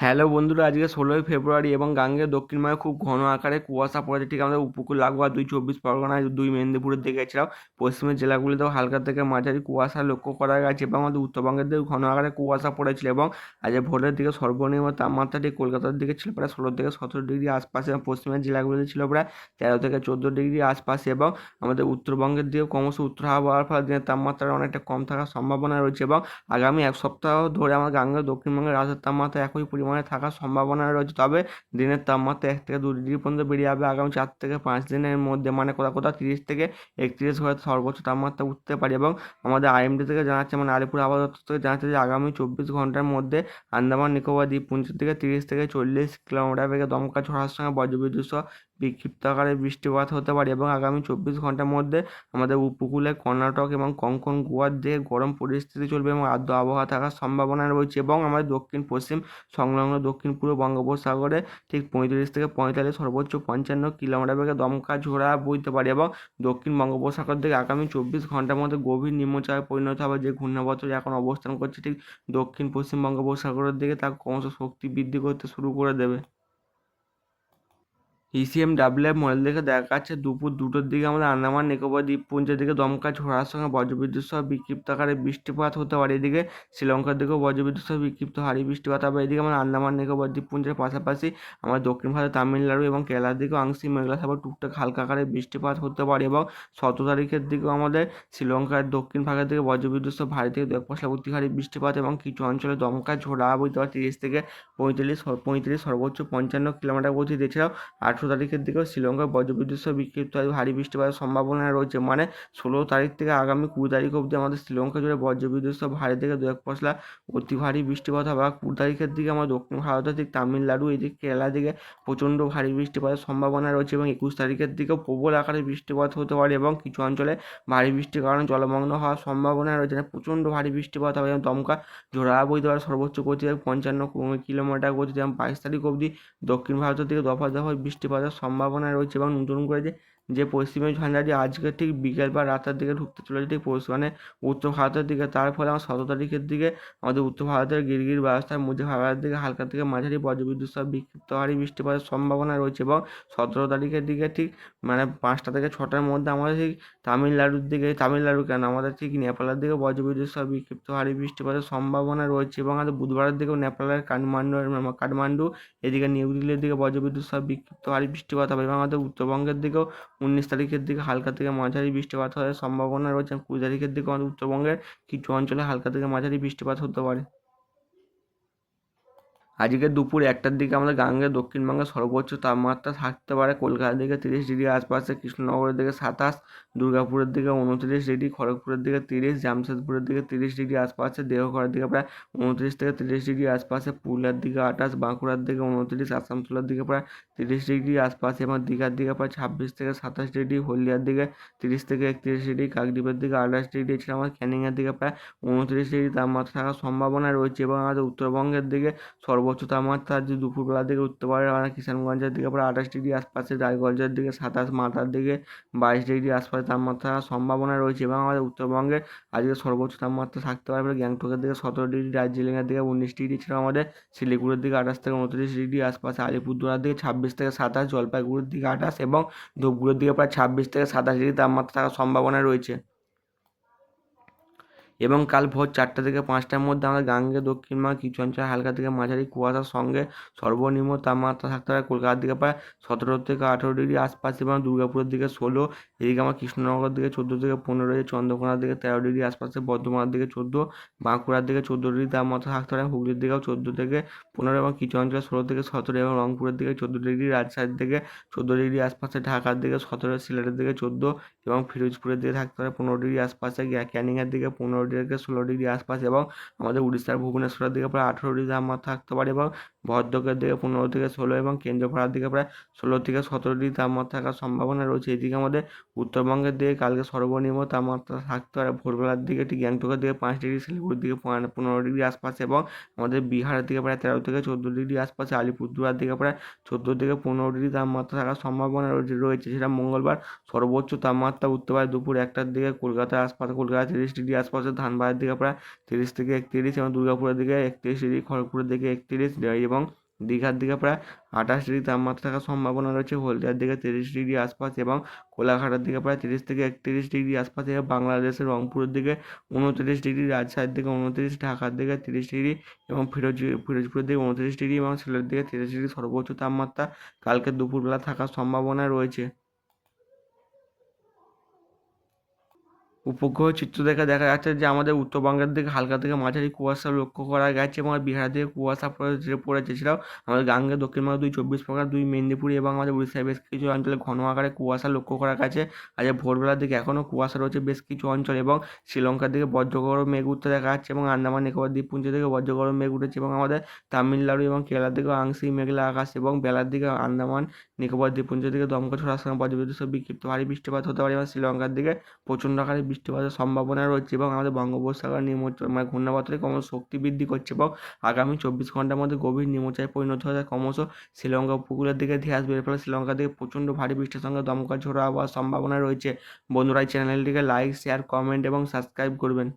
Hello বন্ধুরা, আজকে 16ই ফেব্রুয়ারি এবং গাঙ্গেয় দক্ষিণবঙ্গে খুব ঘন আকারে কুয়াশা পড়েছে। ঠিক আমাদের উপকূল লাগোয়া 2 চব্বিশ পরগনায়, 2 মেদিনীপুরের দিকে, এছাড়াও পশ্চিমের জেলাগুলিতেও হালকা থেকে মাঝারি কুয়াশা লক্ষ্য করা গেছে এবং আমাদের উত্তরবঙ্গের দিকেও ঘন আকারে কুয়াশা পড়েছিল। এবং আজ ভোরের দিকে সর্বনিম্ন তাপমাত্রাটি কলকাতার দিকে ছিল প্রায় 16 থেকে 17 ডিগ্রি আশপাশে এবং পশ্চিমের জেলাগুলিতে ছিল প্রায় 13 থেকে 14 ডিগ্রি আশপাশে। এবং আমাদের উত্তরবঙ্গের দিকেও ক্রমশ উত্তর হাওয়ার ফলে দিনের তাপমাত্রা অনেকটা কম থাকার সম্ভাবনা রয়েছে এবং আগামী এক সপ্তাহ ধরে আমার গাঙ্গেয় দক্ষিণবঙ্গের রাতের তাপমাত্রা একই পরিমাণে থাকার সম্ভাবনা রয়েছে। তবে দিনের তাপমাত্রা 1 থেকে 2 ডিগ্রি পর্যন্ত বেড়ে যাবে আগামী 4 থেকে 5 দিনের মধ্যে, মানে কোথাও কোথাও 30 থেকে 31 হয়ে সর্বোচ্চ তাপমাত্রা উঠতে পারে। এবং আমাদের আইএমডি থেকে জানাচ্ছে, মানে আলিপুর আবহাওয়া দপ্তর থেকে জানাচ্ছে যে আগামী 24 ঘন্টার মধ্যে আন্দামান নিকোবর দ্বীপপুঞ্জের দিকে 30 থেকে 40 কিলোমিটার বেগে দমকা ঝড়ের সঙ্গে বজ্রবিদ্যুৎ সহ বিক্ষিপ্ত আকারে বৃষ্টিপাত হতে পারে। এবং আগামী 24 ঘন্টার মধ্যে আমাদের উপকূলে কর্ণাটক এবং কোঙ্কণ গোয়ার দিকে গরম পরিস্থিতি চলবে এবং আর্দ্র আবহাওয়া থাকার সম্ভাবনা রয়েছে। এবং আমাদের দক্ষিণ পশ্চিম সংলগ্ন দক্ষিণ পূর্ব বঙ্গোপসাগরে ঠিক 35 থেকে 45, সর্বোচ্চ 55 কিলোমিটার বেগে দমকা ঝোড়া বইতে পারে। এবং দক্ষিণ বঙ্গোপসাগর দিকে আগামী 24 ঘন্টার মধ্যে গভীর নিম্নচাপে পরিণত হবে। যে ঘূর্ণাবর্ত এখন অবস্থান করছে ঠিক দক্ষিণ পশ্চিম বঙ্গোপসাগরের দিকে, তা ক্রমশ শক্তি বৃদ্ধি করতে শুরু করে দেবে। ECMWF মডেল দেখে দেখা যাচ্ছে দুপুর 2টোর দিকে আমাদের আন্দামান নিকোবর দ্বীপপুঞ্জের দিকে দমকা ঝোড়ার সঙ্গে বজ্রবিদ্যুৎ সহ বিক্ষিপ্ত আকারে বৃষ্টিপাত হতে পারে। এদিকে শ্রীলঙ্কার দিকেও বজ্রবিদ্যুৎ সহ বিক্ষিপ্ত ভারী বৃষ্টিপাত হবে। এদিকে আমাদের আন্দামান নিকোবর দ্বীপপুঞ্জের পাশাপাশি আমার দক্ষিণ ভারত, তামিলনাড়ু এবং কেরালার দিকেও আংশিক মেঘলা থাকবে, টুকটাক হালকা আকারে বৃষ্টিপাত হতে পারে। এবং 17 তারিখের দিকেও আমাদের শ্রীলঙ্কার দক্ষিণ ভাগের দিকে বজ্রবিদ্যুৎ সহ ভারী থেকে পশলাবর্তী ভারী বৃষ্টিপাত এবং কিছু অঞ্চলে দমকা ঝোড়া বইতে পারে 30 থেকে 35, সর্বোচ্চ 55 কিলোমিটার গতিতে। এছাড়াও 18 তারিখের দিকেও শ্রীলঙ্কার বজ্রবিদ্যুৎ সহ বিক্ষিপ্ত ভারী বৃষ্টিপাতের সম্ভাবনা রয়েছে। মানে 16 তারিখ থেকে আগামী 20 তারিখ অবধি আমাদের শ্রীলঙ্কা জুড়ে বজ্রবিদ্যুৎ সহ ভারী থেকে দু এক পশলা অতি ভারী বৃষ্টিপাত হবে। আর 20 তারিখের দিকে আমার দক্ষিণ ভারতের দিক তামিলনাড়ু, এদিকে কেরালার দিকে প্রচণ্ড ভারী বৃষ্টিপাতের সম্ভাবনা রয়েছে। এবং 21 তারিখের দিকেও প্রবল আকারে বৃষ্টিপাত হতে পারে এবং কিছু অঞ্চলে ভারী বৃষ্টির কারণে জলমগ্ন হওয়ার সম্ভাবনা রয়েছে। প্রচণ্ড ভারী বৃষ্টিপাত হবে এবং দমকা ঝোড়া বইতে পারে সর্বোচ্চ গতি 55 কিলোমিটার গতিতে। এবং 22 তারিখ অবধি দক্ষিণ ভারতের দিকে দফায় দফায় বৃষ্টিপাতের সম্ভাবনা রয়েছে। এবং নতুন করে যে পশ্চিমী ঝঞ্ঝাটি আজকে ঠিক বিকেল বা রাতের দিকে ঢুকতে চলেছে ঠিক মানে উত্তর ভারতের দিকে, তার ফলে আমার 17 তারিখের দিকে আমাদের উত্তর ভারতের গিরগির ব্যবস্থার মধ্যে ভারতের দিকে হালকা থেকে মাঝারি বজ্রবিদ্যুৎ সহ বিক্ষিপ্ত ভারী বৃষ্টিপাতের সম্ভাবনা রয়েছে। এবং 17 তারিখের দিকে ঠিক মানে 5টা থেকে 6টার মধ্যে আমাদের ঠিক তামিলনাড়ু কেন আমাদের ঠিক নেপালের দিকে বজ্রবিদ্যুৎ সহ বিক্ষিপ্ত ভারী বৃষ্টিপাতের সম্ভাবনা রয়েছে। এবং আমাদের বুধবারের দিকেও নেপালের কাঠমান্ডু এদিকে নিউ দিল্লির দিকে বজ্রবিদ্যুৎ সহ বিক্ষিপ্ত ভারী বৃষ্টিপাত হবে। এবং আমাদের উত্তরবঙ্গের দিকেও 19 তারিখের দিকে হালকা থেকে মাঝারি বৃষ্টিপাত হওয়ার সম্ভাবনা রয়েছে। 20 তারিখের দিকে আমাদের উত্তরবঙ্গের কিছু অঞ্চলে হালকা থেকে মাঝারি বৃষ্টিপাত হতে পারে। আজকে দুপুর 1টার দিকে আমাদের গাঙ্গেয় দক্ষিণবঙ্গে সর্বোচ্চ তাপমাত্রা থাকতে পারে কলকাতার দিকে 30 ডিগ্রি আশপাশে, কৃষ্ণনগরের দিকে 27, দুর্গাপুরের দিকে 29 ডিগ্রি, খড়গপুরের দিকে 30, জামশেদপুরের দিকে 30 ডিগ্রি আশপাশে, দেওঘরের দিকে প্রায় 29 থেকে 30 ডিগ্রি আশপাশে, পুরুলিয়ার দিকে 28, বাঁকুড়ার দিকে 29, আসানসোলের দিকে প্রায় 30 ডিগ্রি আশপাশে এবং দীঘার দিকে প্রায় 26 থেকে 27 ডিগ্রি, হলদিয়ার দিকে 30 থেকে 31 ডিগ্রি, কাকদ্বীপের দিকে 28 ডিগ্রি, এছাড়া আমাদের ক্যানিংয়ের দিকে প্রায় 29 ডিগ্রি তাপমাত্রা থাকার সম্ভাবনা রয়েছে। এবং আমাদের উত্তরবঙ্গের দিকে সর্বোচ্চ তাপমাত্রা আজ দুপুরবেলার দিকে উঠতে পারে কিষানগঞ্জের দিকে প্রায় 28 ডিগ্রি আশপাশে, রায়গঞ্জের দিকে 27, মালদার দিকে 22 ডিগ্রি আশপাশে তাপমাত্রা থাকার সম্ভাবনা রয়েছে। এবং আমাদের উত্তরবঙ্গের আজকে সর্বোচ্চ তাপমাত্রা থাকতে পারে গ্যাংটকের দিকে 17 ডিগ্রি, দার্জিলিংয়ের দিকে 19 ডিগ্রি, ছিল আমাদের শিলিগুড়ির দিকে 28 থেকে 29 ডিগ্রি আশপাশে, আলিপুরদুয়ার দিকে 26 থেকে 27, জলপাইগুড়ির দিকে 28 এবং ধূপগুড়ির দিকে প্রায় 26 থেকে 27 ডিগ্রি তাপমাত্রা থাকার সম্ভাবনা রয়েছে। এবং কাল ভোর 4টা থেকে 5টার মধ্যে আমাদের গাঙ্গেয় দক্ষিণবঙ্গের কিছু অঞ্চলে হালকা থেকে মাঝারি কুয়াশার সঙ্গে সর্বনিম্ন তাপমাত্রা থাকতে পারে কলকাতার দিকে প্রায় 17 থেকে 18 ডিগ্রি আশপাশ এবং দুর্গাপুরের দিকে 16, এদিকে আমার কৃষ্ণনগর দিকে 14 থেকে 15, চন্দ্রকোনার দিকে 13 ডিগ্রি আশপাশে, বর্ধমানের দিকে 14, বাঁকুড়ার দিকে 14 ডিগ্রি তাপমাত্রা থাকতে পারে, হুগলির দিকেও 14 থেকে 15 এবং কিছু অঞ্চলে 16 থেকে 17 এবং রংপুরের দিকে 14 ডিগ্রি, রাজশাহীর দিকে 14 ডিগ্রি আশপাশে, ঢাকার দিকে 17, সিলেটের দিকে 14 এবং ফিরোজপুরের দিকে থাকতে পারে 15 ডিগ্রি আশপাশে, ক্যানিংয়ের দিকে 15 থেকে 16 ডিগ্রি আশপাশে এবং আমাদের উড়িষ্যার ভুবনেশ্বরের দিকে প্রায় 18 ডিগ্রি তাপমাত্রা থাকতে পারে এবং ভদ্রকের দিকে 15 থেকে 16 এবং কেন্দ্রপাড়ার দিকে প্রায় 16 থেকে 17 ডিগ্রি তাপমাত্রা থাকার সম্ভাবনা রয়েছে। এদিকে আমাদের উত্তরবঙ্গের দিকে কালকে সর্বনিম্ন তাপমাত্রা থাকতে পারে ভোরবেলার দিকে ঠিক গ্যাংটকের দিকে 5 ডিগ্রি, শিলিগুড়ির দিকে 15 ডিগ্রি আশপাশে এবং আমাদের বিহারের দিকে প্রায় 13 থেকে 14 ডিগ্রি আশপাশে, আলিপুরদুয়ার দিকে প্রায় 14 থেকে 15 ডিগ্রি তাপমাত্রা থাকার সম্ভাবনা রয়েছে। সেটা মঙ্গলবার সর্বোচ্চ তাপমাত্রা উঠতে পারে দুপুর 1টার দিকে কলকাতার আশপাশে, কলকাতা 30 ডিগ্রি আশপাশে ধানবাদের দিকে প্রায় 30 থেকে 31 এবং দুর্গাপুরের দিকে 31 ডিগ্রি, খড়গপুরের দিকে 31 এবং দীঘার দিকে প্রায় 28 ডিগ্রি তাপমাত্রা থাকার সম্ভাবনা রয়েছে। হলদিয়ার দিকে 30 ডিগ্রি আশপাশ এবং কোলাঘাটের দিকে প্রায় 30 থেকে 31 ডিগ্রি আশপাশ এবং বাংলাদেশের রংপুরের দিকে 29 ডিগ্রি, রাজশাহীর দিকে 29, ঢাকার দিকে 30 ডিগ্রি এবং ফিরোজপুরের দিকে 29 ডিগ্রি এবং সিলেটের দিকে 30 ডিগ্রি সর্বোচ্চ তাপমাত্রা কালকে দুপুরবেলা থাকার সম্ভাবনা রয়েছে। উপগ্রহ চিত্র দেখে দেখা যাচ্ছে যে আমাদের উত্তরবঙ্গের দিকে হালকা থেকে মাঝারি কুয়াশা লক্ষ্য করা গেছে এবং বিহার দিকে কুয়াশা পড়েছে। এছাড়াও আমাদের গাঙ্গে দক্ষিণবঙ্গ 2 24 পরগনা, 2 মেদিনীপুর এবং আমাদের উড়িষ্যার বেশ কিছু অঞ্চলে ঘন আকারে কুয়াশা লক্ষ্য করা গেছে। আজ ভোরবেলার দিকে এখনও কুয়াশা রয়েছে বেশ কিছু অঞ্চল এবং শ্রীলঙ্কার দিকে বজ্রগড় মেঘ উঠতে দেখা যাচ্ছে এবং আন্দামান নিকোবর দ্বীপপুঞ্জ থেকে বজ্রগড় মেঘ উঠেছে এবং আমাদের তামিলনাড়ু এবং কেরালার দিকেও আংশিক মেঘলা আকাশ এবং বেলার দিকে আন্দামান নিকোবর দ্বীপপুঞ্জ থেকে দমকা ঝড় সঙ্গে বজ্রবিদ্যুৎ সহ বিক্ষিপ্ত ভারী বৃষ্টিপাত হতে পারে এবং শ্রীলঙ্কার দিকে প্রচণ্ড আকারে বৃষ্টিপাতের সম্ভাবনা রয়েছে এবং আমাদের বঙ্গোপসাগর ঘূর্ণাবর্তে ক্রমশ শক্তি বৃদ্ধি করছে এবং আগামী 24 ঘন্টার মধ্যে গভীর নিম্নচাপে পরিণত হয়ে ক্রমশ শ্রীলঙ্কা উপকূলের দিকে ধেয়ে আসবে। এর ফলে শ্রীলঙ্কার দিকে প্রচণ্ড ভারী বৃষ্টির সঙ্গে দমকা ঝড়ো আবহাওয়ার সম্ভাবনা রয়েছে। বন্ধুরা, এই চ্যানেলটিকে লাইক, শেয়ার, কমেন্ট এবং সাবস্ক্রাইব করবেন।